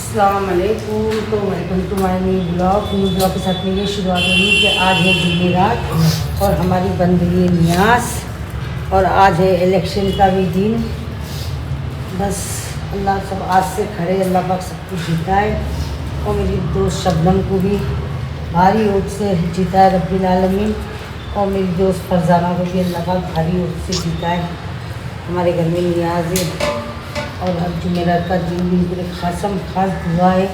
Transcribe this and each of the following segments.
अस्सलामुअलैकुम। तो welcome to my new blog के साथ में ये शुरुआत होगी कि आज है जुमेरात और हमारी बन रही है नियाज और आज है इलेक्शन का भी दिन। बस अल्लाह सब आज से खड़े, अल्लाह पाक सब कुछ जीता है और मेरी दोस्त शबनम को भी भारी वोट से जीता है रब्बिल आलमीन और मेरी दोस्त फरजाना को भी अल्लाह पाक भारी वोट से जीता है। हमारे घर में नियाज है और अब जुमेरात का दिन भी पूरे खास दुआ है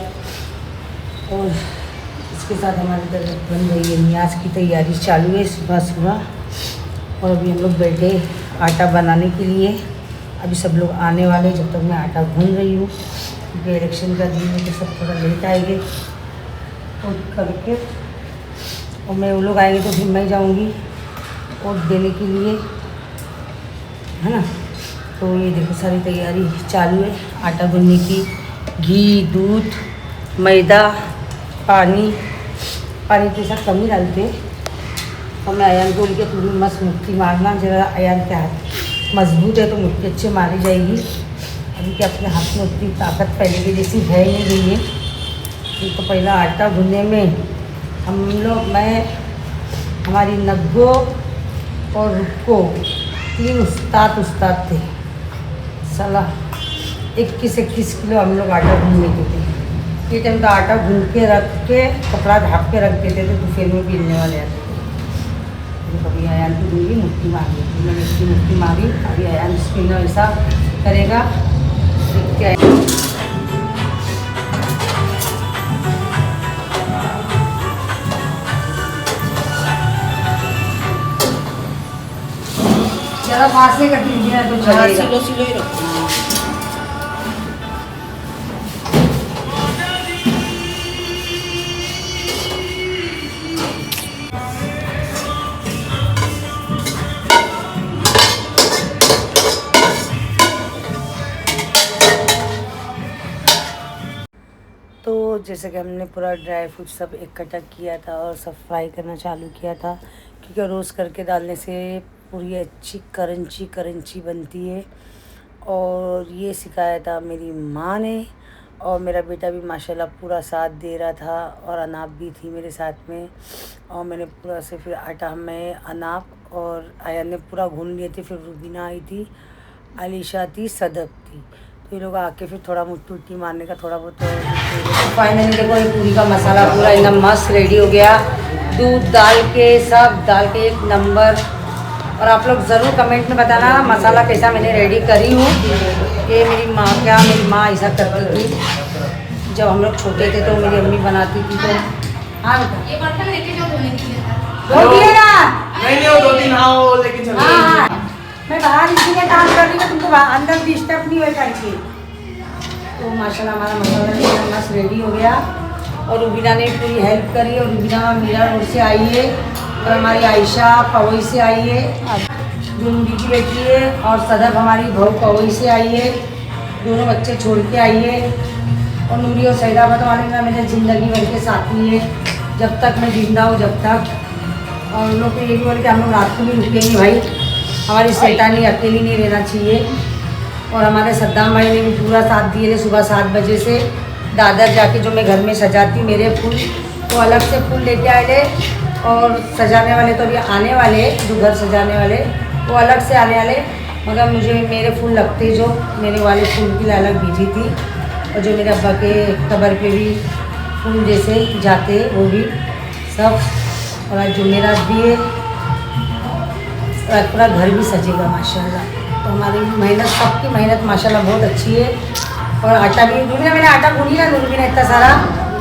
और इसके साथ हमारी तरफ बन रही है नियाज की तैयारी चालू है सुबह और अभी हम लोग बैठे आटा बनाने के लिए। अभी सब लोग आने वाले, जब तक मैं आटा भून रही हूँ क्योंकि इलेक्शन का दिन है तो सब थोड़ा लेट आएंगे और करके और मैं वो लोग आएंगे तो फिर मैं जाऊँगी वोट देने के लिए, है ना। तो ये देखो सारी तैयारी चालू है आटा गूंदने की। घी, दूध, मैदा, पानी के साथ कम ही डालते हैं और मैं अयान को बोल के पूरी मस्त मुट्ठी मारना, जरा अयान के हाथ मजबूत है तो मुट्ठी अच्छे मारी जाएगी। अभी क्या अपने हाथ में उतनी ताकत पहले की जैसी है नहीं रही है। तो पहला आटा गूंदने में हमारी नग्गो और रुक्को 3 उस्ताद थे। साला 21 किलो हम लोग आटा गूंद लेते थे। ये टाइम तो आटा गूंद के रख के कपड़ा ढाँप के रख देते थे, दोपहर में पीलने वाले आते थे। तो कभी अयान की दूंगी मुट्ठी मार लेती, मैंने इसकी मुट्ठी मारी। अभी अयान स्पिन ऐसा करेगा क्या ज़्यादा फास्ट नहीं करती है तो चलेगा। सिलो ही रखो। तो जैसे कि हमने पूरा ड्राई फ्रूट सब इकट्ठा किया था और सब फ्राई करना चालू किया था क्योंकि रोस्ट करके डालने से पूरी अच्छी करंची बनती है और ये सिखाया था मेरी माँ ने। और मेरा बेटा भी माशाल्लाह पूरा साथ दे रहा था और अनाप भी थी मेरे साथ में और मैंने पूरा से फिर आटा में अनाप और आयन ने पूरा भून लिए थे। फिर रूबीना आई थी, अलीशा थी, सदक थी, तो ये लोग आके फिर थोड़ा मुट्ठी मारने का थोड़ा बहुत। फाइनली देखो ये पूरी का मसाला पूरा एकदम मस्त रेडी हो गया, दूध डाल के सब डाल के एक नंबर। और आप लोग ज़रूर कमेंट में बताना मसाला कैसा मैंने रेडी करी हूँ। ये मेरी माँ ऐसा करती थी जब हम लोग छोटे थे तो मेरी अम्मी बनाती थी। तो हाँ ये बर्तन लेके जाओ धोने के लिए। नहीं 2-3 आओ लेके चलो। हाँ मैं बाहर इसीलिए काम कर रही हूँ, तुमको अंदर डिस्टर्ब नहीं होगा इसलिए। तो माशाल्लाह हमारा मसाला मस्त रेडी हो गया और रूबीना ने पूरी हेल्प करी। और रूबीना मीरा रोड से आई है और हमारी आयशा पवई से आई है, जुनूडी की बेटी है, और सदक हमारी बहू पवई से आई है। दोनों बच्चे छोड़ के आई है और नूरी और सैदाबाद वाले ना मेरे ज़िंदगी भर के साथी है जब तक मैं जिंदा हूँ जब तक। और उन लोग को ये भी बोले कि हम लोग रात को भी रुकेंगे भाई, हमारी शैतानी अकेली नहीं रहना चाहिए। और हमारे सद्दाम भाई ने भी पूरा साथ दिए थे सुबह 7 बजे से। दादर जाके जो मैं घर में सजाती मेरे फूल तो अलग से फूल लेके आए थे और सजाने वाले तो अभी आने वाले, जो घर सजाने वाले वो अलग से आने वाले, मगर मुझे मेरे फूल लगते जो मेरे वाले फूल के लिए अलग भेजी थी। और जो मेरे अब्बा के कब्र पे भी फूल जैसे जाते वो भी सब। और आज जुमेरात भी है और पूरा घर भी सजेगा माशाल्लाह। तो हमारी मेहनत, सबकी मेहनत माशाल्लाह बहुत अच्छी है। और आटा भी रूबीना, मैंने आटा गूंदी ना रूबीना इतना सारा,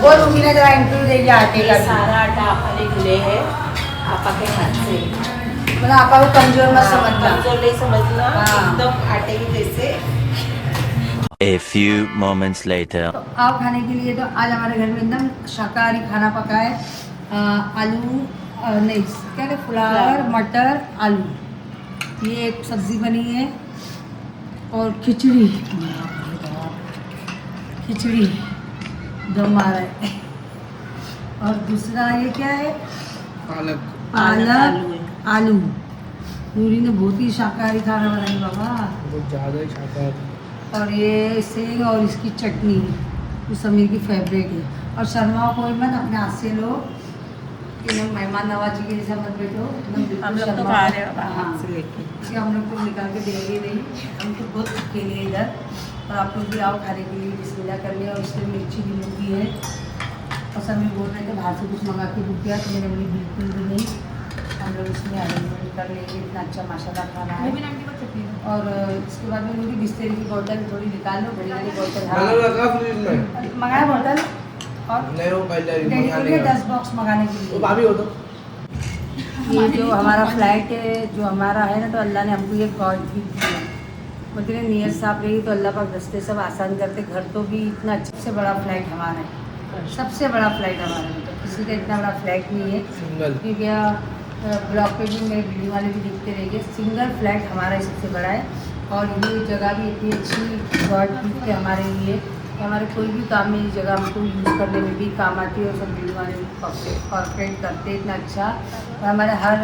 वो रूबीना जरा इंटरव्यू देगी आटे का। सारा आटा आपा ने गूंदे है आपा के हाथ से, मतलब आपा को कमजोर मत समझना, कमजोर नहीं समझना, हाँ। एकदम आटे की जैसे। A few moments later. तो आप खाने के लिए तो आज हमारे घर में एकदम शाकाहारी खाना पका है। आलू नहीं क्या कहते, फ्लावर, मटर, आलू, ये एक सब्ज़ी बनी है और खिचड़ी दम आ रहा है। और दूसरा ये क्या है, पालक आलू। नूरी ने बहुत ही शाकाहारी खाना बनाई बाबा, बहुत ज़्यादा ही शाकाहारी। और ये सेव और इसकी चटनी जो समीर की फेवरेट है। और शर्मा कोई मत, अपने हाथ से लो, एकदम मेहमान नवाजी के जैसा मत बैठो, एकदम बिल्कुल हम लोग तो शर्मा खा मत। रहे हैं हाँ, हाथ से लेके। इसलिए हम लोग को निकाल के देंगे नहीं, हम तो बहुत अकेले हैं इधर। और आप लोग भी आओ खाने के लिए, बिस्मिल्लाह कर लिया। और इसमें मिर्ची भी मिलती है। और समीर बोल रहे थे बाहर से कुछ मंगा के बुक किया, तो मैंने बोली बिल्कुल भी नहीं, हम लोग इसमें अरेंजमेंट कर लेंगे। इतना अच्छा माशाल्लाह खाना है। और इसके बाद में मुझे बिस्तर की बोतल थोड़ी निकाल लो, बड़ी वाली बोतल। हाँ, मंगाया बोतल। और डैडी को लिए 10 बॉक्स मंगाने के लिए। ये जो हमारा फ्लाइट है, जो हमारा है ना, तो अल्लाह ने हमको ये गॉड गिफ्ट दिया। मतलब नियत साफ रही तो अल्लाह पाक रास्ते सब आसान करते। घर तो भी इतना अच्छा, सबसे बड़ा फ्लाइट हमारा है, सबसे बड़ा फ्लाइट हमारा है। तो किसी का इतना बड़ा फ्लाइट नहीं है, क्योंकि ब्लॉक पे भी मेरे वीडियो वाले भी देखते रहेंगे। सिंगल फ्लाइट हमारा सबसे बड़ा है। और ये जगह भी इतनी अच्छी गॉड गिफ्ट है हमारे लिए। हमारे कोई भी काम में ये जगह हमको यूज़ करने में भी काम आती है। और सब वीडियो वाले कॉर्पोरेट करते हैं इतना अच्छा। और हमारे हर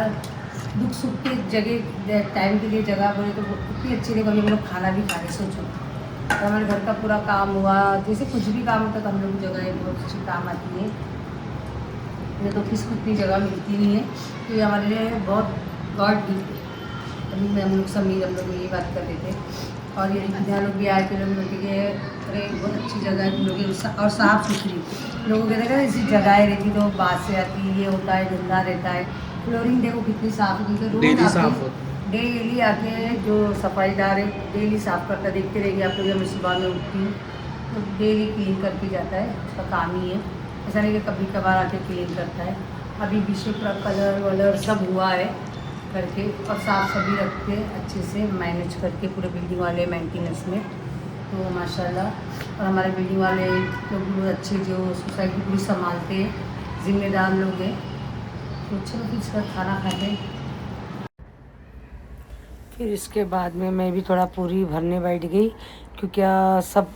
दुख सुख के जगह टाइम के लिए जगह बोले तो इतनी अच्छी नहीं, कभी हम लोग खाना भी खा रहे सोचो। और हमारे घर का पूरा काम हुआ, जैसे कुछ भी काम होता तो हम लोग की जगह बहुत अच्छी काम आती है। नहीं तो किसी को इतनी जगह मिलती नहीं है, तो ये हमारे लिए बहुत गॉड गिफ्ट है। अभी मैं हम लोग समीर हम लोग यही बात कर रहे थे। और ये रिश्तेदार लोग भी आए थे, लोग बोलते कि अरे बहुत अच्छी जगह है तुम लोग की, और साफ़ सुथरी। लोगों कहते हैं ऐसी जगह रहती तो बात से आती है, ये होता है, गंदा रहता है। फ्लोरिंग देखो कितनी साफ़ है, रोज आके डेली आके जो सफाईदार है डेली साफ़ करता, देखते रहेंगे आप लोग। जब मैं सुबह में उठती हूँ तो डेली क्लीन करके जाता है, उसका काम ही है। ऐसा नहीं कि कभी कभार आके क्लीन करता है। अभी बीच में पूरा कलर वलर सब हुआ है करके, और साफ़ सभी रखते हैं अच्छे से मैनेज करके पूरे बिल्डिंग वाले मेंटेनेंस में। तो माशाल्लाह। और हमारे बिल्डिंग वाले लोग भी बहुत अच्छे, जो सोसाइटी पूरी संभालते हैं, ज़िम्मेदार लोग हैं। तो चलो फिर इसका खाना खाते हैं। फिर इसके बाद में मैं भी थोड़ा पूरी भरने बैठ गई, क्योंकि सब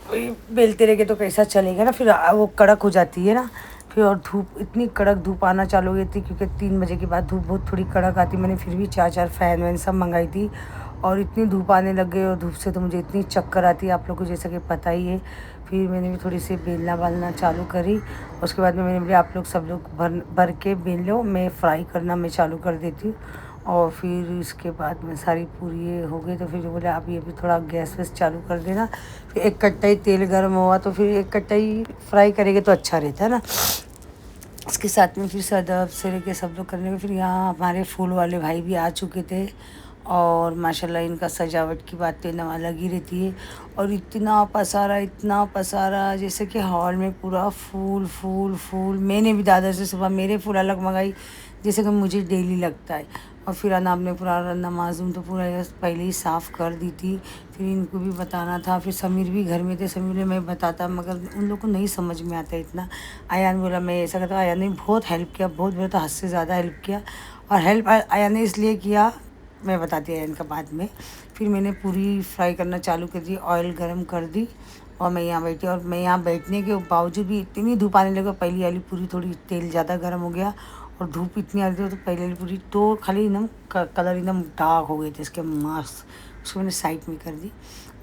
बेलते रह गए तो कैसा चलेगा ना, फिर वो कड़क हो जाती है ना। फिर और धूप, इतनी कड़क धूप आना चालू हो गई थी, क्योंकि 3 बजे के बाद धूप बहुत थोड़ी कड़क आती। मैंने फिर भी 4 फैन वैन सब मंगाई थी, और इतनी धूप आने लग गई। और धूप से तो मुझे इतनी चक्कर आती है, आप लोग को जैसा कि पता ही है। फिर मैंने भी थोड़ी सी बेलना बालना चालू करी। उसके बाद में मैंने बोला आप लोग सब लोग भर के बेल लो, मैं फ्राई करना मैं चालू कर देती हूँ। और फिर इसके बाद में सारी पूरी ये हो गई, तो फिर बोले आप ये भी थोड़ा गैस वैस चालू कर देना। फिर एक कट्टा ही तेल गर्म हुआ तो फिर एक कट्टा ही फ्राई करेंगे तो अच्छा रहता है ना। इसके साथ में फिर सदब से लेके सब लोग करने के, फिर यहाँ हमारे फूल वाले भाई भी आ चुके थे। और माशाल्लाह इनका सजावट की बात तो एकदम अलग ही रहती है। और इतना पसारा जैसे कि हॉल में पूरा फूल फूल फूल। मैंने भी दादा से सुबह मेरे फूल अलग मंगाई, जैसे कि मुझे डेली लगता है। और फिर अनाब ने पूरा नमाज तो पूरा पहले ही साफ़ कर दी थी। फिर इनको भी बताना था। फिर समीर भी घर में थे, समीर ने मैं बताता, मगर उन लोग को नहीं समझ में आता इतना। आयान बोला मैं ऐसा करता, आयान ने बहुत हेल्प किया, बहुत बोला तो हद से ज़्यादा हेल्प किया। और हेल्प आयान ने इसलिए किया, मैं बताती आयान का बाद में। फिर मैंने पूरी फ्राई करना चालू कर दी, ऑयल गर्म कर दी, और मैं यहाँ बैठी। और मैं यहाँ बैठने के बावजूद भी इतनी धूप आने लगी, पहली वाली पूरी थोड़ी तेल ज़्यादा गर्म हो गया, और धूप इतनी आ रही थी तो पहले वाली पूरी तो खाली एकदम कलर एकदम डार्क हो गए थे इसके मस्त। उसको मैंने साइड में कर दी,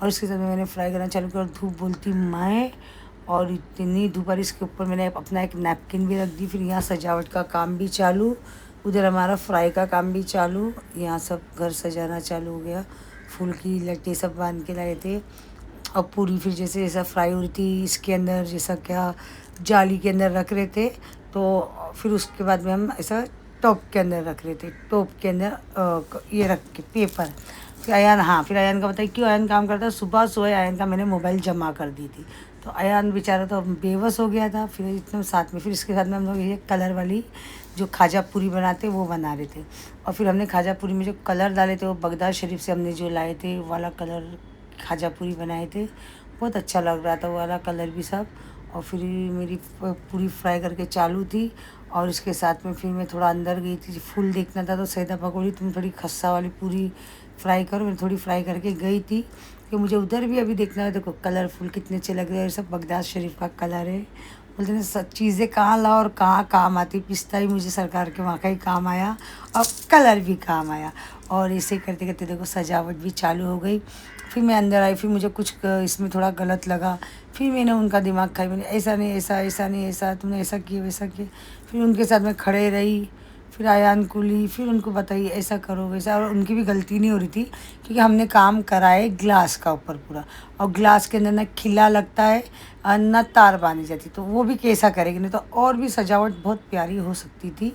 और उसके साथ मैंने फ्राई करना चालू किया। और धूप बोलती मैं, और इतनी धूप आ रही, इसके ऊपर मैंने अपना एक नैपकिन भी रख दी। फिर यहाँ सजावट का काम भी चालू, उधर हमारा फ्राई का काम भी चालू। यहाँ सब घर सजाना चालू हो गया, फूल की लट्टे सब बांध के लाए थे। और पूरी फिर जैसे ऐसा फ्राई हो रही थी, इसके अंदर जैसा क्या जाली के अंदर रख रहे थे, तो फिर उसके बाद में हम ऐसा टॉप के अंदर रख रहे थे, टॉप के अंदर ये रख के पेपर। फिर फिर आयान का बताइए क्यों आयान काम करता है। सुबह सोए आयान का मैंने मोबाइल जमा कर दी थी, तो आयान बेचारा तो बेबस हो गया था। फिर इतने साथ में फिर इसके साथ में हम लोग ये कलर वाली जो खाजा पूरी बनाते वो बना रहे थे। और फिर हमने खाजा पूरी में जो कलर डाले थे वो बगदाद शरीफ से हमने जो लाए थे वाला कलर खाजा पूरी बनाए थे, बहुत अच्छा लग रहा था वो वाला कलर भी सब। और फिर मेरी पूरी फ्राई करके चालू थी। और इसके साथ में फिर मैं थोड़ा अंदर गई थी, फूल देखना था, तो सैदा पकौड़ी तुम थोड़ी खस्सा वाली पूरी फ्राई करो। मैं थोड़ी फ्राई करके गई थी कि मुझे उधर भी अभी देखना है। देखो कलरफुल कितने अच्छे लग रहे हैं, सब बगदाद शरीफ का कलर है। बोलते हैं सब चीज़ें कहाँ लाओ और कहाँ काम आती। पिस्ता ही मुझे सरकार के वहाँ का ही काम आया, और कलर भी काम आया। और ऐसे करते करते देखो सजावट भी चालू हो गई। फिर मैं अंदर आई, फिर मुझे कुछ इसमें थोड़ा गलत लगा, फिर मैंने उनका दिमाग खाई, मैंने ऐसा नहीं ऐसा, ऐसा नहीं ऐसा, तुमने ऐसा किया वैसा किया। फिर उनके साथ मैं खड़े रही, फिर आयान को ली, फिर उनको बताइए ऐसा करो वैसा, और उनकी भी गलती नहीं हो रही थी क्योंकि हमने काम कराए ग्लास का ऊपर पूरा, और ग्लास के अंदर ना खिला लगता है और ना तार बांधी जाती, तो वो भी कैसा करेगी, नहीं तो और भी सजावट बहुत प्यारी हो सकती थी।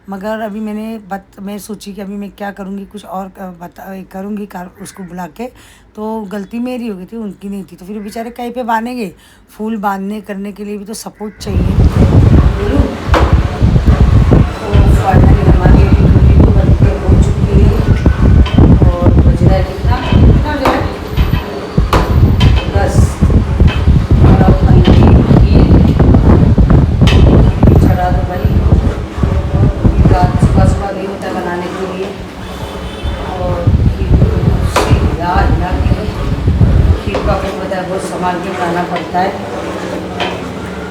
मगर अभी मैं सोची कि अभी मैं क्या करूँगी, कुछ और करूँगी उसको बुला के, तो गलती मेरी हो गई थी, उनकी नहीं थी। तो फिर बेचारे कहीं पे बांधेंगे, फूल बांधने करने के लिए भी तो सपोर्ट चाहिए। तो फाइनली हमारी डोली तो बनके हो चुकी है, और बज रहा है कितना बज रहा है 10। और अब बनके खीर चढ़ा दो भाई, रात सुबह नहीं होता बनाने के लिए, और खीर से हिला के खीर का आपको पता है बहुत संभाल के बनाना पड़ता है।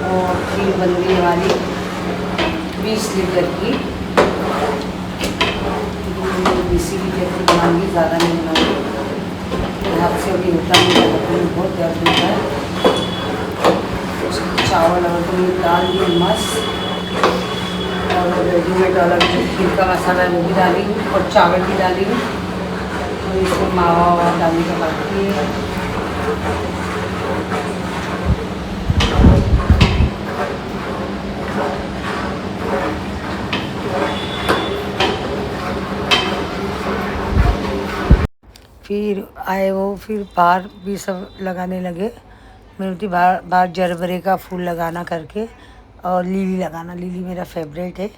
और खीर बन गई हमारी 20 लीटर की, 20 लीटर की बनाऊँगी, ज़्यादा नहीं बनाऊँगी, हाथ से अभी होता नहीं है, बहुत दर्द होता है। उसकी चावल और तो डाल दिए मस्त, और रेडीमेड अलग जो खीर का मसाला है वो भी डाली हूँ, और चावल भी डाली हूँ, और इसमें मावा वावा डालने का बाकी है। फिर आए वो, फिर बाहर भी सब लगाने लगे। मैंने थी बाहर जरबरे का फूल लगाना करके, और लिली लगाना, लिली मेरा फेवरेट है,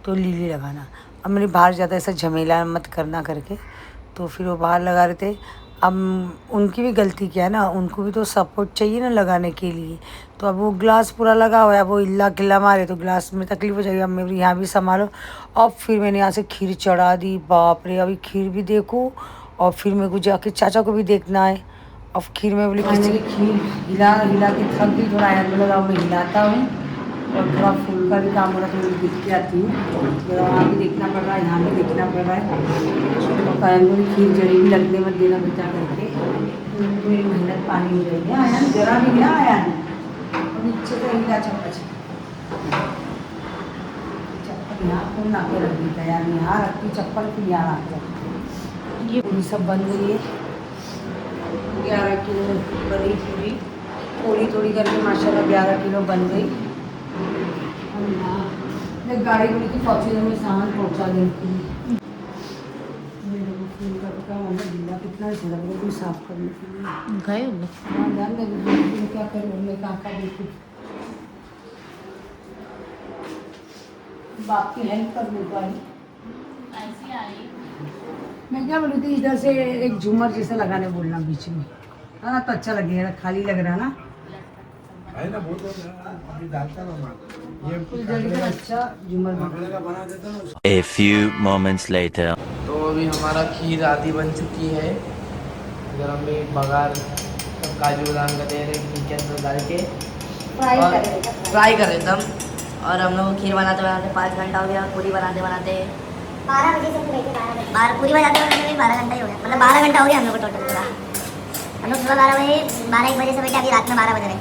तो लिली लगाना। अब मैंने बाहर ज़्यादा ऐसा झमेला मत करना करके, तो फिर वो बाहर लगा रहे थे। अब उनकी भी गलती क्या है ना, उनको भी तो सपोर्ट चाहिए ना लगाने के लिए। तो अब वो ग्लास पूरा लगा हुआ है, वो इल्ला किल्ला मारे तो ग्लास में तकलीफ हो जाएगी। अब मैं यहाँ भी संभालो। अब फिर मैंने यहाँ से खीर चढ़ा दी, बाप रे, अभी खीर भी देखो, और फिर मेरे को जाके चाचा को भी देखना है। अब खीर में बोली किसी खीर हिला हिला के थक गई, थोड़ा आयन में लगाओ, मैं हिलाता हूँ, और थोड़ा फूल का भी काम हो रहा है, तो मैं दिख के आती हूँ, तो वहाँ भी देखना पड़ रहा है, यहाँ भी देखना पड़ रहा है। तो आयन को खीर जड़ी भी लगने मत देना बचा करके, मेरी मेहनत पानी हो जाएगी। आयन जरा भी हिला, आयन नीचे से हिला, चम्मच चप्पल यहाँ खून ना के रख देता है यार, यहाँ रखती चप्पल फिर यहाँ आकर ये पूरी सब बन गई है। 11 किलो बनी पूरी, थोड़ी थोड़ी करके माशाल्लाह 11 किलो बन गई। मैं गाड़ी में की फॉर्च्यूनर में सामान पहुंचा देती हूँ। मेरे को फूल का काम है, ढीला कितना ज़्यादा मेरे को साफ करने के लिए गए होंगे। हाँ यार, मैं क्या करूँ, मैं कहाँ देखूँ, बाप की हेल्प कर दे पाई। ऐसी आ रही मैं क्या बोली थी, इधर से एक झूमर जैसा लगाने बोलना बीच में, है ना, तो अच्छा लगेगा, खाली लग रहा है ना, है ना, बहुत अभी डालता ना माल ये कुछ जल्दी से अच्छा झूमर बना देता ना। A few moments later. तो अभी हमारा खीर आधी बन चुकी है। इधर हम भी बघार सब काजू बादाम का दे रहे हैं घी के अंदर डाल के फ्राई कर रहे थे हम। और हम लोग खीर बनाते बनाते 5 घंटा हो गया, पूरी बनाते बनाते 12 बजे से पूरी बनाते बनाते 12 घंटा ही हो गया, मतलब 12 घंटा हो गया हम लोग को टोटल पूरा। हम लोग सुबह 12 1 बजे से बैठे, अभी रात में 12 बज रहे।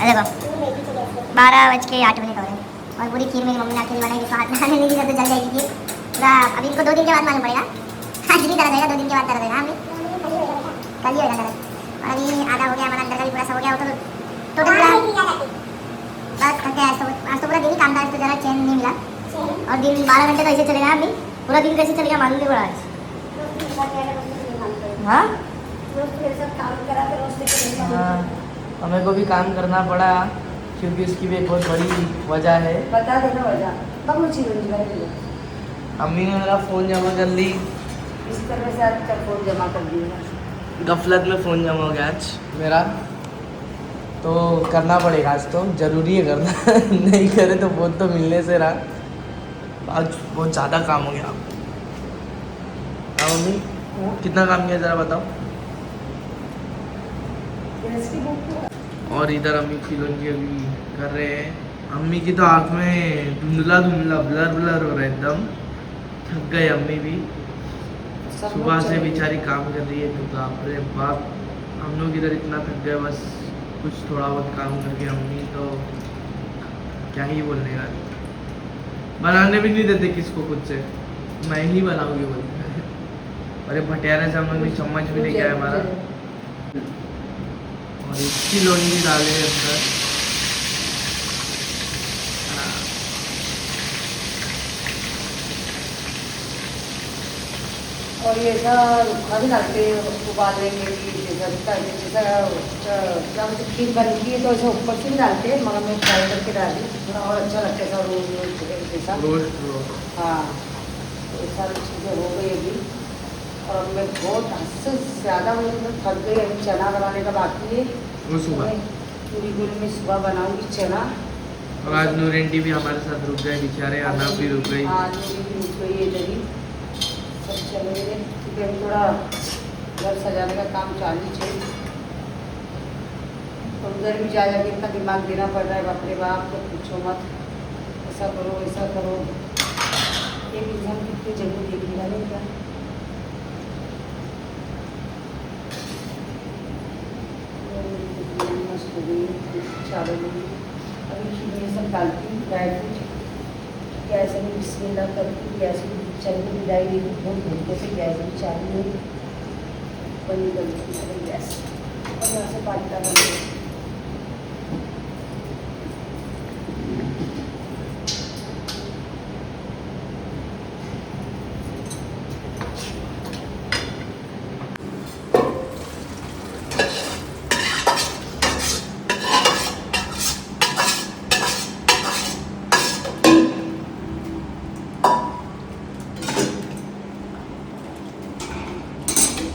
देखो 12:08 हो रहे, और पूरी खीर मेरी मम्मी ने अकेली बनाई, हाथ में आने नहीं तो जल जाएगी खीर पूरा। अभी इनको 2 दिन के बाद मालूम पड़ेगा, आज नहीं दर्द रहेगा, 2 दिन के बाद दर्द देगा, अभी कल ही होगा दर्द। और अभी आधा हो गया हमारा अंदर का भी पूरा सब हो गया, तो टोटल बस थक गया। आज तो पूरा दिन ही काम था, तो ज़रा चैन नहीं मिला, और दिन 12 घंटे तो ऐसे चलेगा, अभी पूरा दिन कैसे चलेगा मालूम नहीं पड़ा आज। हाँ हमें को भी काम करना पड़ा, क्योंकि उसकी भी एक बहुत बड़ी वजह है। बता देना वजह, कब मुझे रोजगार अम्मी ने मेरा फ़ोन जमा कर ली, इस तरह से आपका फ़ोन जमा कर दिया, गफलत में फ़ोन जमा हो गया आज मेरा, तो करना पड़ेगा आज, तो ज़रूरी है करना नहीं करे तो बहुत तो मिलने से रहा। आज बहुत ज़्यादा काम हो गया। हाँ मम्मी, कितना काम किया ज़रा बताओ। और इधर अम्मी खिलौनी अभी कर रहे हैं। अम्मी की तो आँख में धुंधला धुंधला ब्लर ब्लर हो रहा है एकदम, थक गए अम्मी भी। सब सुबह लोग से चले बेचारी काम कर रही है तो बाप रे बाप। हम लोग इधर इतना थक गए, बस कुछ थोड़ा बहुत काम करके अम्मी तो क्या ही बोलने का, बनाने भी नहीं देते किसको खुद से, मैं ही बनाऊंगी बोलते। अरे भटियारे से हम लोग ने चम्मच भी लेके आए हमारा, और इसकी लौंगी डाले अंदर। और ये ऐसा रुखा भी डालते उबालने के लिए, जैसा क्या मुझे खीर बनती है तो ऐसा ऊपर से भी डालते हैं, मगर मैं फ्राई करके डाली थोड़ा और अच्छा लगता है, ऐसा रोज रोज जैसा। रोस्ट हाँ, तो ये सारी चीज़ें हो गई अभी। और अब मैं बहुत हद से ज़्यादा मतलब थक गई। अभी चना बनाने का बाकी है, वो सुबह। पूरी पूरी में सुबह बनाऊँगी चना। और आज नूरेंटी भी हमारे साथ रुक गए बेचारे, अनाप भी रुक गई। हाँ, नूरी भी रुक गई है इधर ही, सब चले गए क्योंकि अभी थोड़ा घर सजाने का काम चालू है। तो उधर भी जा जाके इतना दिमाग देना पड़ रहा है, बाप रे बाप, तो पूछो मत, ऐसा करो ऐसा करो। एक एग्जाम कितनी जल्दी देख लिया नहीं क्या। मस्त हो गई चावल में। अभी खीर में सब डालती हूँ, ड्राई फ्रूट गैस में बिस्मिल्लाह करती, गैस में चल के मिलाई दी बहुत घंटे से गैस में चालू है, बंद कर दी गैस और यहाँ से पानी डाल दी।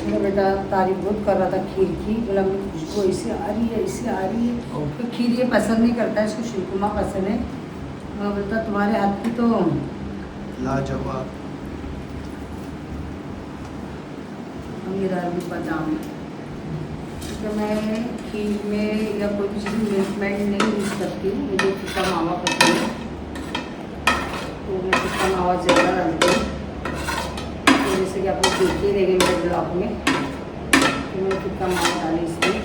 मेरा बेटा तारीफ बहुत कर रहा था खीर की, बोला मेरी खुशबू ऐसी आ रही है ऐसी आ रही है। तो खीर ये पसंद नहीं करता है, इसको शिरकुमा पसंद है। मैं बोलता तुम्हारे हाथ की तो लाजवाब। मेरा भी बादाम, क्योंकि मैं खीर में या कोई भी चीज़ में मिल्क मेड नहीं यूज़ करती हूँ, मुझे फीका मावा पसंद है, तो मैं फीका मावा ज़्यादा डालती हूँ। तो जैसे कि आप लोग देखते ही रहेंगे मेरे ब्लॉग में, तो मैं फीका मावा डाली इसमें।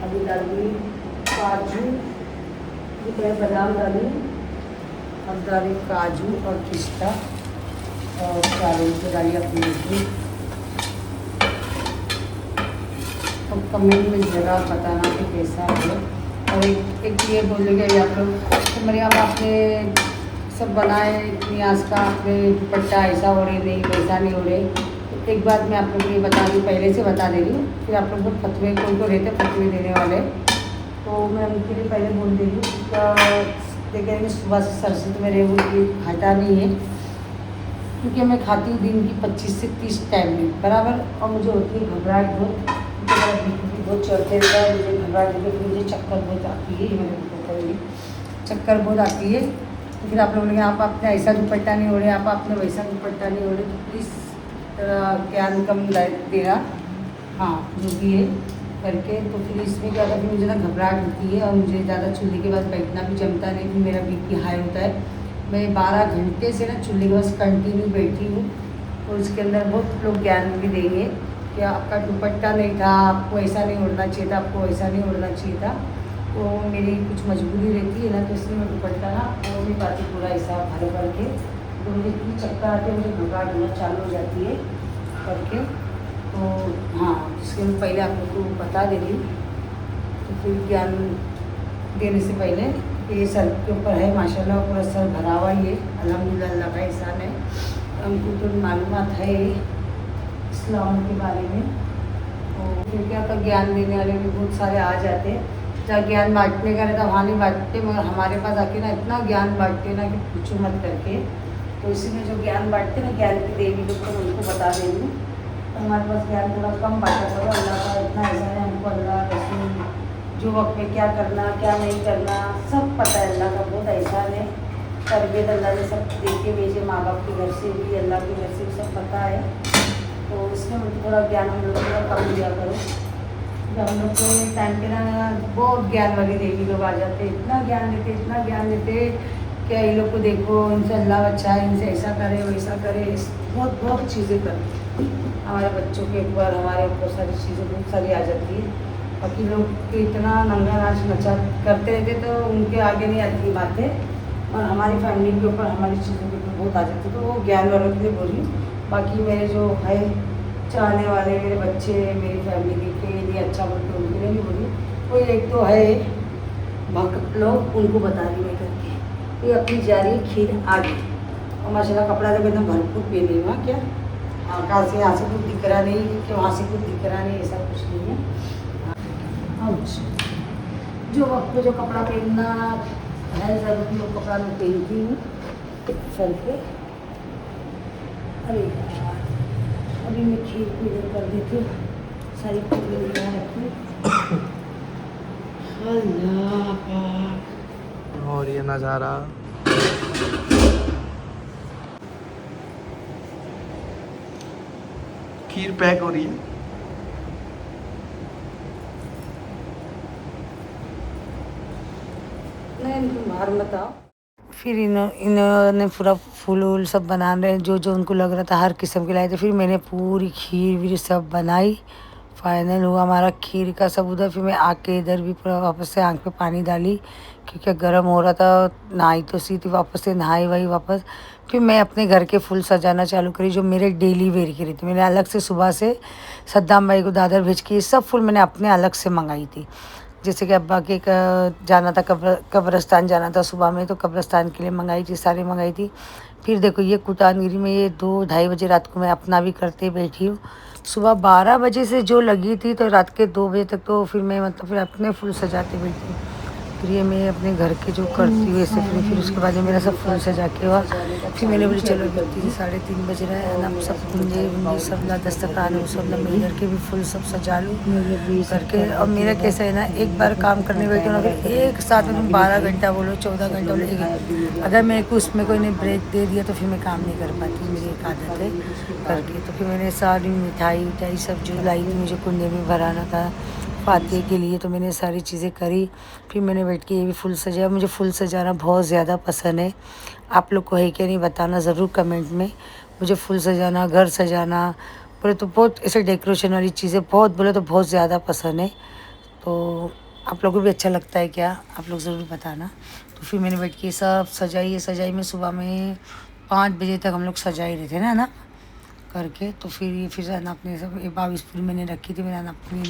अभी डाल दी काजू, ये बादाम डाली, अब डाली काजू और पिस्ता और चावल को डाली अपनी मिर्ची। और कमेंट में ज़रा बताना कि कैसा है। और एक ये बोलेंगे आप लोग तो मेरे यहाँ आपने सब बनाए इतनी आज का, आपने दुपट्टा ऐसा ओढ़े नहीं वैसा नहीं ओढ़े। तो एक बात मैं आप लोगों को ये बता रही हूँ, पहले से बता दे रही हूँ, फिर आप लोग को फतवे कोई को रहते फतवे देने वाले, तो मैं उनके लिए पहले बोल दे रही हूँ। देखें सुबह से सर से तो मेरे वो ये खाता नहीं है, क्योंकि मैं खाती हूँ दिन की 25 से 30 टाइम में बराबर, और मुझे होती है घबराहट बहुत, मेरा बीपी बहुत चढ़ते रहता है, मुझे घबराहट होती है, फिर मुझे चक्कर बहुत आती है, ये मैंने उनको करेंगे चक्कर बहुत आती है। तो फिर आप लोगों ने आप आपने ऐसा दुपट्टा नहीं ओढ़े, आप आपने वैसा दुपट्टा नहीं ओढ़े, तो प्लीज़ ज्ञान कम देना, हाँ जो भी है करके। तो फिर इसमें क्या होता है, मुझे ना घबराहट होती है और मुझे ज़्यादा चूल्हे के पास बैठना भी जमता नहीं, फिर मेरा बीपी हाई होता है। मैं 12 घंटे से ना चूल्हे के पास कंटिन्यू बैठी हूँ, और इसके अंदर बहुत लोग ज्ञान भी देंगे कि आपका दुपट्टा नहीं था, आपको ऐसा नहीं ओढ़ना चाहिए था, आपको ऐसा नहीं ओढ़ना चाहिए था। तो मेरी कुछ मजबूरी रहती है ना, तो इसलिए मैं दुपट्टा ना वो भी पाती पूरा ऐसा भर भर के, तो मुझे इतनी चक्कर आती है, मुझे घबराहट होना चालू हो जाती है करके। तो हाँ, इसके मैं पहले आप लोग को बता दे रही हूँ। तो फिर ज्ञान देने से पहले ये सर के ऊपर है माशाल्लाह, पूरा सर भरा हुआ ही है, अल्हम्दुलिल्लाह अल्लाह का एहसान है। हमको तो मालूमात है इस्लाम के बारे में, तो फिर क्या था ज्ञान देने वाले भी बहुत सारे आ जाते हैं, जहाँ ज्ञान बांटने का रहता वहाँ नहीं बांटते, मगर हमारे पास आके ना इतना ज्ञान बांटते ना कि पूछो मत करके। तो इसी में जो ज्ञान बांटते ना, ज्ञान की देवी लोग, तो उनको बता दे रही हूँ। तो हमारे पास ज्ञान थोड़ा कम बांटा करो, अल्लाह का इतना ऐसा है, हमको अल्लाह रसूल जो वक्त में क्या करना क्या नहीं करना सब पता है, अल्लाह का बहुत एहसान है। तरबियत अल्लाह ने सब दे के भेजे, माँ बाप के घर से भी अल्लाह के घर से भी सब पता है। तो इसमें मुझे थोड़ा ज्ञान हम लोग थोड़ा कम दिया करो। जब हम लोग के टाइम पे ना बहुत ज्ञान वाली देवी लोग आ जाते, इतना ज्ञान देते इतना ज्ञान देते, क्या ये लोग को देखो, इनसे अल्लाह अच्छा है, इनसे ऐसा करे वैसा करे, बहुत बहुत चीज़ें करते। हमारे बच्चों के ऊपर, हमारे ऊपर सारी चीज़ें बहुत सारी आ जाती है। बाकी लोग इतना नंगा नाच नचा करते रहते तो उनके आगे नहीं आती बातें, और हमारी फैमिली के ऊपर, हमारी चीज़ों के ऊपर बहुत आ जाती है। तो वो ज्ञान वालों के लिए बोली। बाकी मेरे जो है चाहने वाले, मेरे बच्चे, मेरी फैमिली के लिए अच्छा बोलते उनके लिए नहीं बोली। कोई एक तो है भक्त लोग, उनको बता रही मैं करके। ये अपनी जा रही खीर आगे, और माशाल्लाह कपड़ा जब एकदम भरपूर पहनी हुआ, क्या कहाँ से यहाँ से कुछ दिख रहा नहीं कि वहाँ से कुछ दिख रहा नहीं, ऐसा कुछ नहीं है। जो वक्त पे जो कपड़ा पहनना है ज़रूरी, वो कपड़ा मैं पहनती हूँ सर पे। अरे यार, अभी मैं खीर को इधर कर देती हूँ, सारी खीर यहाँ रखी। अल्लाह पाक। और ये नज़ारा खीर पैक हो रही है। नहीं, तुम बाहर मत आओ। फिर इन्होंने पूरा फूल वूल सब बना रहे, जो जो उनको लग रहा था हर किस्म के लाए थे। फिर मैंने पूरी खीर वीर सब बनाई। फाइनल हुआ हमारा खीर का सब उधर। फिर मैं आके इधर भी पूरा वापस से आँख पे पानी डाली, क्योंकि गर्म हो रहा था। नहाई तो सी थी, वापस से नहाई वाई वापस। फिर मैं अपने घर के फूल सजाना चालू करी, जो मेरे डेली वेयर की रहती। मैंने अलग से सुबह से सद्दाम भाई को दादर भेज के ये सब फूल मैंने अपने अलग से मंगाई थी। जैसे कि अब्बा के जाना था, कब्रस्तान जाना था सुबह में, तो कब्रस्तान के लिए मंगाई थी, सारी मंगाई थी। फिर देखो ये कुतानगिरी में ये 2-2:30 बजे रात को मैं अपना भी करते बैठी हूँ। सुबह 12 बजे से जो लगी थी तो रात के 2 बजे तक तो फिर मैं मतलब फिर अपने फूल सजाते बैठी हूँ। फिर ये मैं अपने घर के जो करती हूँ ऐसे। फिर उसके बाद ये मेरा सब फूल सजा के हुआ। फिर मैंने बोली चलो 3-3:30 बज रहा है ना, सब कुंजे सब ला दस्तरखान है सब ला मिल करके भी फूल सब सजा लूँ करके। और मेरा कैसा है ना, एक बार काम करने बैठे ना, फिर एक साथ में तुम 12 घंटा बोलो 14 घंटा बोलो, अगर मेरे को उसमें कोई ने ब्रेक दे दिया तो फिर मैं काम नहीं कर पाती, मेरी एक आदत है करके। तो फिर मैंने सारी मिठाई सब जो लाई थी मुझे कुंडे में भराना था फातिहे के लिए, तो मैंने सारी चीज़ें करी। फिर मैंने बैठ के ये भी फूल सजाया। मुझे फूल सजाना बहुत ज़्यादा पसंद है। आप लोग को है क्या नहीं बताना ज़रूर कमेंट में। मुझे फूल सजाना, घर सजाना, बोले तो बहुत ऐसे डेकोरेशन वाली चीज़ें बहुत, बोले तो बहुत ज़्यादा पसंद है। तो आप लोगों को भी अच्छा लगता है क्या, आप लोग ज़रूर बताना। तो फिर मैंने बैठ के सब सजाई में सुबह में 5 बजे तक हम लोग सजाए रहे थे ना करके। तो फिर ये फिर ना अपने सब 22 फूल मैंने रखी थी, मैंने अपनी